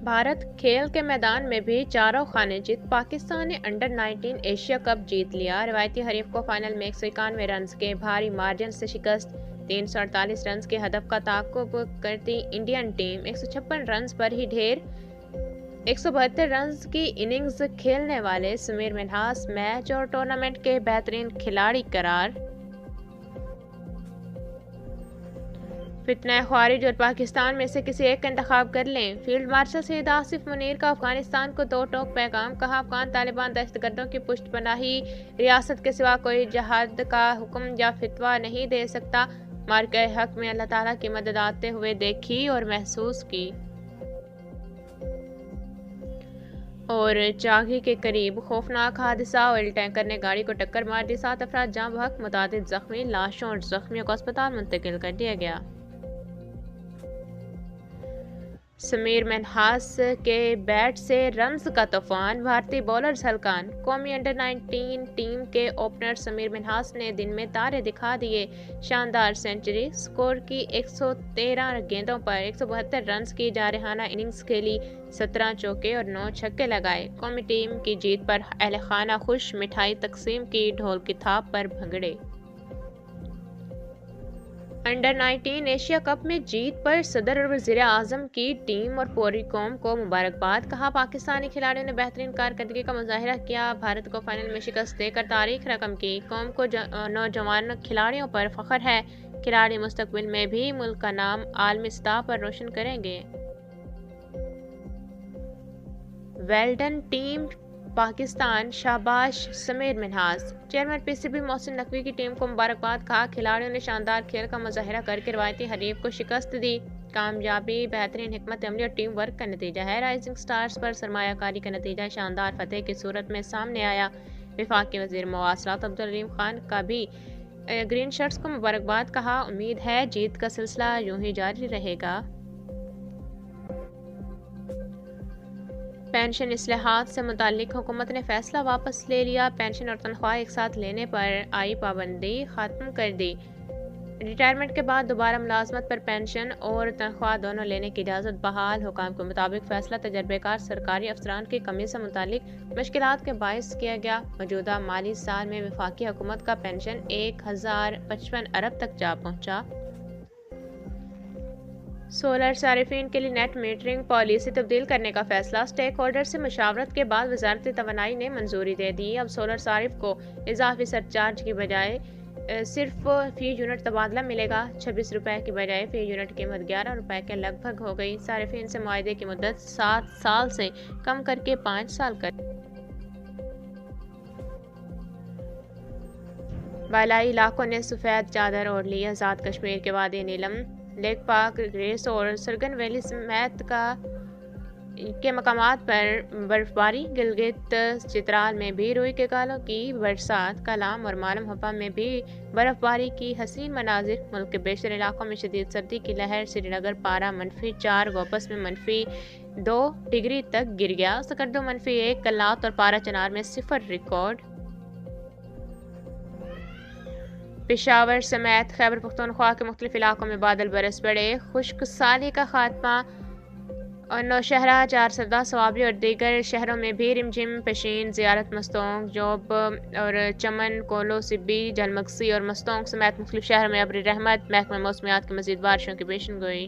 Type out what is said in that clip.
بھارت کھیل کے میدان میں بھی چاروں خانے جیت، پاکستان نے انڈر-19 ایشیا کپ جیت لیا، روایتی حریف کو فائنل میں 191 رنز کے بھاری مارجن سے شکست، 348 رنز کے ہدف کا تعاقب کرتی انڈین ٹیم 156 رنز پر ہی ڈھیر، 172 رنز کی اننگز کھیلنے والے سمیر منہاس میچ اور ٹورنامنٹ کے بہترین کھلاڑی قرار۔ فتنہ خوارج اور پاکستان میں سے کسی ایک کا انتخاب کر لیں، فیلڈ مارشل سید آصف منیر کا افغانستان کو دو ٹوک پیغام، کہا افغان طالبان دہشت گردوں کی پشت پناہی ریاست کے سوا کوئی جہاد کا حکم یا فتویٰ نہیں دے سکتا، معرکہ حق میں اللہ تعالیٰ کی مدد آتے ہوئے دیکھی اور محسوس کی۔ اور چاغی کے قریب خوفناک حادثہ، آئل ٹینکر نے گاڑی کو ٹکر مار دی، 7 افراد جاں بحق، متعدد زخمی، لاشوں اور زخمیوں کو اسپتال منتقل کر دیا گیا۔ سمیر منہاس کے بیٹ سے رنز کا طوفان، بھارتی بولرز ہلکان، قومی انڈر-19 ٹیم کے اوپنر سمیر منہاس نے دن میں تارے دکھا دیے، شاندار سنچری سکور کی، 113 گیندوں پر 172 رنز کی جارحانہ اننگز کھیلی، 17 چوکے اور 9 چھکے لگائے، قومی ٹیم کی جیت پر اہل خانہ خوش، مٹھائی تقسیم کی، ڈھول کی تھاپ پر بھنگڑے۔ انڈر-19 ایشیا کپ میں جیت پر صدر اور وزیر اعظم کی ٹیم اور پوری قوم کو مبارکباد، کہا پاکستانی کھلاڑیوں نے بہترین کارکردگی کا مظاہرہ کیا، بھارت کو فائنل میں شکست دے کر تاریخ رقم کی، قوم کو نوجوان کھلاڑیوں پر فخر ہے، کھلاڑی مستقبل میں بھی ملک کا نام عالمی سطح پر روشن کریں گے۔ ویل ڈن ٹیم پاکستان، شاباش Sameer Minhas, chairman P C B Mohsin Naqvi کی ٹیم کو مبارکباد، کہا کھلاڑیوں نے شاندار کھیل کا مظاہرہ کر کے روایتی حریف کو شکست دی، کامیابی بہترین حکمت عملی اور ٹیم ورک کا نتیجہ ہے، رائزنگ سٹارز پر سرمایہ کاری کا نتیجہ شاندار فتح کی صورت میں سامنے آیا، وفاقی وزیر مواصلات عبدالرحیم خان کا بھی گرین شرٹس کو مبارکباد، کہا امید ہے جیت کا سلسلہ یوں ہی جاری رہے گا۔ پنشن اصلاحات سے متعلق حکومت نے فیصلہ واپس لے لیا، پنشن اور تنخواہ ایک ساتھ لینے پر عائد پابندی ختم کر دی، ریٹائرمنٹ کے بعد دوبارہ ملازمت پر پنشن اور تنخواہ دونوں لینے کی اجازت بحال، حکام کے مطابق فیصلہ تجربے کار سرکاری افسران کی کمی سے متعلق مشکلات کے باعث کیا گیا، موجودہ مالی سال میں وفاقی حکومت کا پنشن 1055 ارب تک جا پہنچا۔ سولر صارفین کے لیے نیٹ میٹرنگ پالیسی تبدیل کرنے کا فیصلہ، اسٹیک ہولڈر سے مشاورت کے بعد وزارت توانائی نے منظوری دے دی، اب سولر صارف کو اضافی سرچارج کی بجائے صرف فی یونٹ تبادلہ ملے گا، 26 روپے کی بجائے فی یونٹ قیمت 11 روپے کے لگ بھگ ہو گئی، صارفین سے معاہدے کی مدت 7 سال سے کم کر کے 5 سال کر۔ بالائی علاقوں نے سفید چادر اوڑھ لی، آزاد کشمیر کے وادی نیلم، لیک پاک، گریس اور سرگن ویلی سمیت کے مقامات پر برفباری، گلگت چترال میں بھی روئی کے گالوں کی برسات، کلام اور مالم ہپا میں بھی برفباری کی حسین مناظر، ملک کے بیشتر علاقوں میں شدید سردی کی لہر، سری نگر پارہ -4، گوپس میں -2 ڈگری تک گر گیا، سکردو -1، کلات اور پارہ چنار میں 0 ریکارڈ۔ پشاور سمیت خیبر پختونخوا کے مختلف علاقوں میں بادل برس پڑے، خشک سالی کا خاتمہ، اور نوشہرہ، چارسدہ، سوابلی اور دیگر شہروں میں بھی رمجھم پشین، زیارت مستونگ، جوب اور چمن، کولو، سبی، جلمکسی اور مستونگ سمیت مختلف شہروں میں ابر رحمت، محکمہ موسمیات کی مزید بارشوں کی پیشن گوئی۔